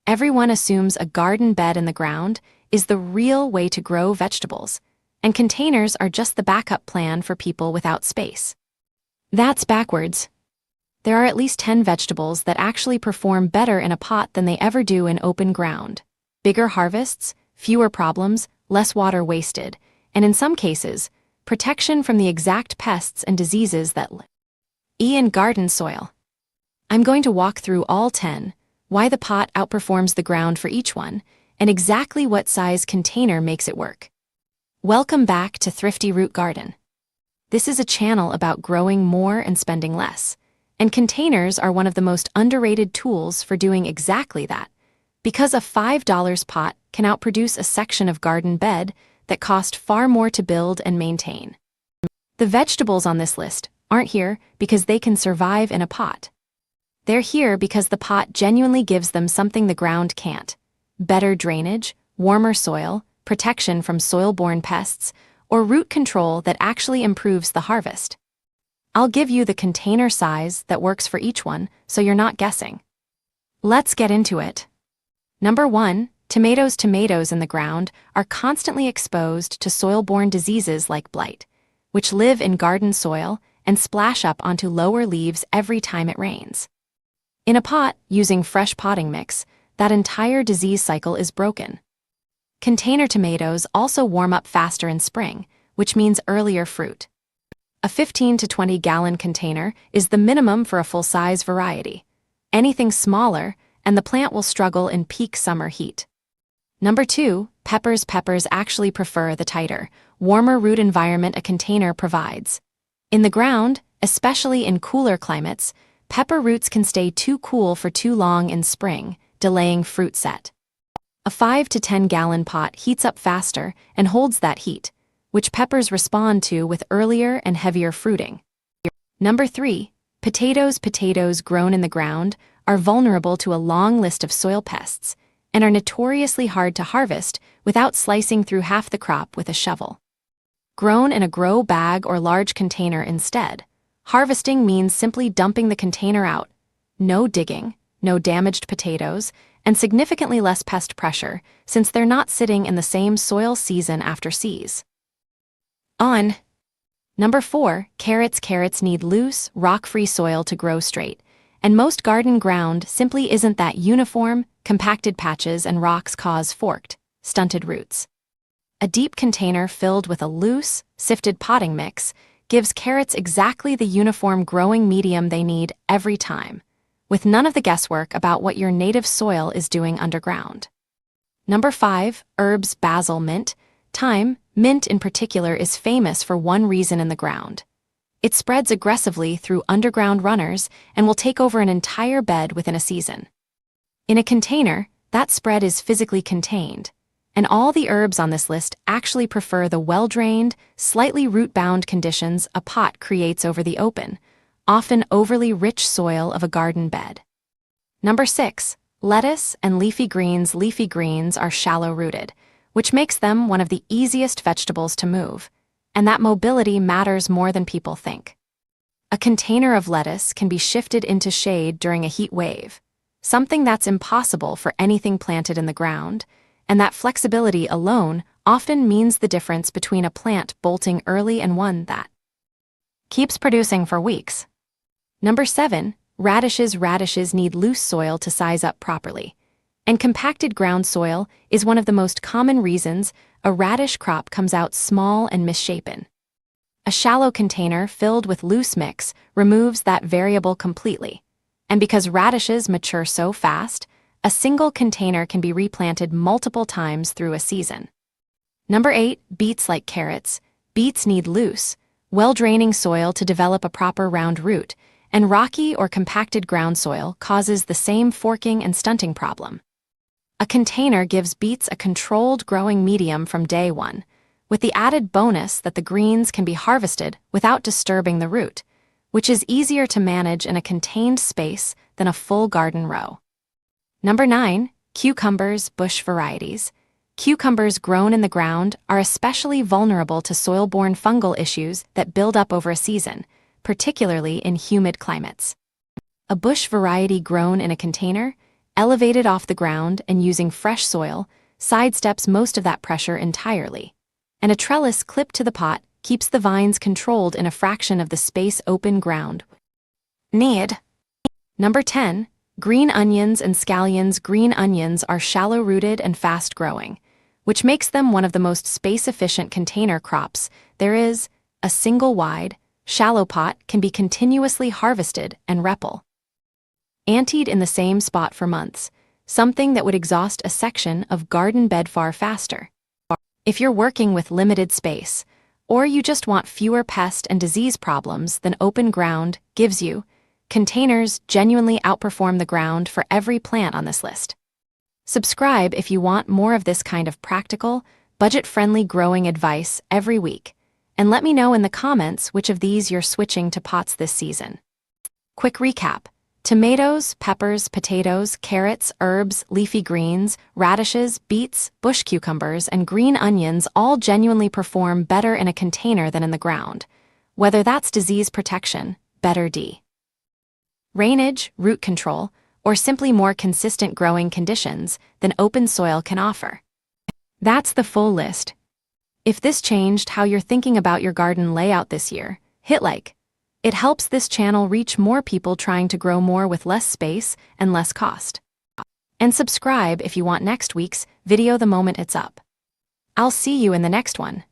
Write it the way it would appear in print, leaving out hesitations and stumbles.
Everyone assumes a garden bed in the ground is the real way to grow vegetables, and containers are just the backup plan for people without space. That's backwards. There are at least 10 vegetables that actually perform better in a pot than they ever do in open ground. Bigger harvests, fewer problems, less water wasted, and in some cases, protection from the exact pests and diseases that live in garden soil. I'm going to walk through all 10, why the pot outperforms the ground for each one, and exactly what size container makes it work. Welcome back to Thrifty Root Garden. This is a channel about growing more and spending less, and containers are one of the most underrated tools for doing exactly that, because a $5 pot can outproduce a section of garden bed that cost far more to build and maintain. The vegetables on this list aren't here because they can survive in a pot. They're here because the pot genuinely gives them something the ground can't: better drainage, warmer soil, protection from soil-borne pests, or root control that actually improves the harvest. I'll give you the container size that works for each one, so you're not guessing. Let's get into it. Number 1, tomatoes. Tomatoes in the ground are constantly exposed to soil-borne diseases like blight, which live in garden soil and splash up onto lower leaves every time it rains. In a pot, using fresh potting mix, that entire disease cycle is broken. Container tomatoes also warm up faster in spring, which means earlier fruit. A 15 to 20 gallon container is the minimum for a full-size variety. Anything smaller, and the plant will struggle in peak summer heat. Number 2, peppers. Peppers actually prefer the tighter, warmer root environment a container provides. In the ground, especially in cooler climates, pepper roots can stay too cool for too long in spring, delaying fruit set. A 5 to 10 gallon pot heats up faster and holds that heat, which peppers respond to with earlier and heavier fruiting. Number 3, potatoes. Potatoes grown in the ground are vulnerable to a long list of soil pests and are notoriously hard to harvest without slicing through half the crop with a shovel. Grown in a grow bag or large container instead, harvesting means simply dumping the container out. No digging, no damaged potatoes, and significantly less pest pressure since they're not sitting in the same soil season after season. On. Number 4, carrots. Carrots need loose, rock-free soil to grow straight, and most garden ground simply isn't that uniform. Compacted patches and rocks cause forked, stunted roots. A deep container filled with a loose, sifted potting mix gives carrots exactly the uniform growing medium they need every time, with none of the guesswork about what your native soil is doing underground. Number 5, herbs. Basil. Mint. Thyme. Mint in particular is famous for one reason in the ground. It spreads aggressively through underground runners and will take over an entire bed within a season. In a container, that spread is physically contained, and all the herbs on this list actually prefer the well-drained, slightly root-bound conditions a pot creates over the open, often overly rich soil of a garden bed. Number 6, lettuce and leafy greens. Leafy greens are shallow-rooted, which makes them one of the easiest vegetables to move, and that mobility matters more than people think. A container of lettuce can be shifted into shade during a heat wave, something that's impossible for anything planted in the ground, and that flexibility alone often means the difference between a plant bolting early and one that keeps producing for weeks. Number 7, radishes. Radishes need loose soil to size up properly, and compacted ground soil is one of the most common reasons a radish crop comes out small and misshapen. A shallow container filled with loose mix removes that variable completely, and because radishes mature so fast, a single container can be replanted multiple times through a season. Number 8, beets. Like carrots, beets need loose, well-draining soil to develop a proper round root, and rocky or compacted ground soil causes the same forking and stunting problem. A container gives beets a controlled growing medium from day one, with the added bonus that the greens can be harvested without disturbing the root, which is easier to manage in a contained space than a full garden row. Number 9, cucumbers. Bush varieties. Cucumbers grown in the ground are especially vulnerable to soil-borne fungal issues that build up over a season, particularly in humid climates. A bush variety grown in a container, elevated off the ground and using fresh soil, sidesteps most of that pressure entirely. And a trellis clipped to the pot keeps the vines controlled in a fraction of the space open ground. Need. Number 10. Green onions and scallions. Green onions are shallow-rooted and fast-growing, which makes them one of the most space-efficient container crops there is. A single wide, shallow pot can be continuously harvested and antied in the same spot for months, something that would exhaust a section of garden bed far faster. If you're working with limited space, or you just want fewer pest and disease problems than open ground gives you, containers genuinely outperform the ground for every plant on this list. Subscribe if you want more of this kind of practical, budget-friendly growing advice every week, and let me know in the comments which of these you're switching to pots this season. Quick recap. Tomatoes, peppers, potatoes, carrots, herbs, leafy greens, radishes, beets, bush cucumbers, and green onions all genuinely perform better in a container than in the ground, whether that's disease protection, better drainage, root control, or simply more consistent growing conditions than open soil can offer. That's the full list. If this changed how you're thinking about your garden layout this year, hit like. It helps this channel reach more people trying to grow more with less space and less cost. And subscribe if you want next week's video the moment it's up. I'll see you in the next one.